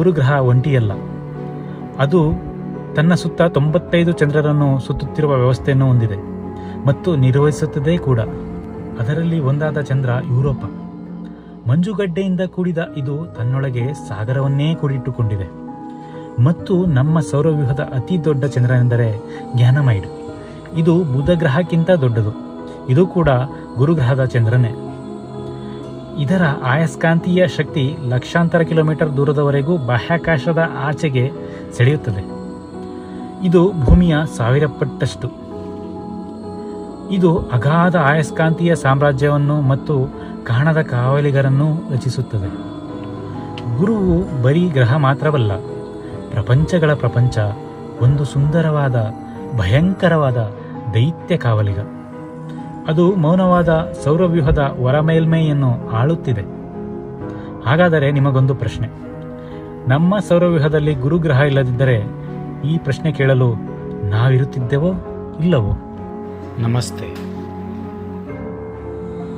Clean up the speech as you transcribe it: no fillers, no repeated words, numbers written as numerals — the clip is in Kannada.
ಗುರುಗ್ರಹ ಒಂಟಿಯಲ್ಲ, ಅದು ತನ್ನ ಸುತ್ತ 95 ಚಂದ್ರರನ್ನು ಸುತ್ತುತ್ತಿರುವ ವ್ಯವಸ್ಥೆಯನ್ನು ಹೊಂದಿದೆ ಮತ್ತು ನಿರ್ವಹಿಸುತ್ತದೆ ಕೂಡ. ಅದರಲ್ಲಿ ಒಂದಾದ ಚಂದ್ರ ಯುರೋಪ. ಮಂಜುಗಡ್ಡೆಯಿಂದ ಕೂಡಿದ ಇದು ತನ್ನೊಳಗೆ ಸಾಗರವನ್ನೇ ಕೂಡಿಟ್ಟುಕೊಂಡಿದೆ. ಮತ್ತು ನಮ್ಮ ಸೌರವ್ಯೂಹದ ಅತಿ ದೊಡ್ಡ ಚಂದ್ರನೆಂದರೆ ಗ್ಯಾನಮೈಡ್. ಇದು ಬುಧ ಗ್ರಹಕ್ಕಿಂತ ದೊಡ್ಡದು. ಇದು ಕೂಡ ಗುರುಗ್ರಹದ ಚಂದ್ರನೇ. ಇದರ ಆಯಸ್ಕಾಂತೀಯ ಶಕ್ತಿ ಲಕ್ಷಾಂತರ ಕಿಲೋಮೀಟರ್ ದೂರದವರೆಗೂ ಬಾಹ್ಯಾಕಾಶದ ಆಚೆಗೆ ಸೆಳೆಯುತ್ತದೆ. ಇದು ಭೂಮಿಯ 1000 ಪಟ್ಟಷ್ಟು. ಇದು ಅಗಾಧ ಆಯಸ್ಕಾಂತೀಯ ಸಾಮ್ರಾಜ್ಯವನ್ನು ಮತ್ತು ಕಾಣದ ಕಾವಲಿಗರನ್ನು ರಚಿಸುತ್ತದೆ. ಗುರುವು ಬರೀ ಗ್ರಹ ಮಾತ್ರವಲ್ಲ, ಪ್ರಪಂಚಗಳ ಪ್ರಪಂಚ, ಒಂದು ಸುಂದರವಾದ ಭಯಂಕರವಾದ ದೈತ್ಯ ಕಾವಲಿಗ. ಅದು ಮೌನವಾದ ಸೌರವ್ಯೂಹದ ಹೊರಮೇಲ್ಮೈಯನ್ನು ಆಳುತ್ತಿದೆ. ಹಾಗಾದರೆ ನಿಮಗೊಂದು ಪ್ರಶ್ನೆ, ನಮ್ಮ ಸೌರವ್ಯೂಹದಲ್ಲಿ ಗುರುಗ್ರಹ ಇಲ್ಲದಿದ್ದರೆ ಈ ಪ್ರಶ್ನೆ ಕೇಳಲು ನಾವಿರುತ್ತಿದ್ದೆವೋ ಇಲ್ಲವೋ? ನಮಸ್ತೆ.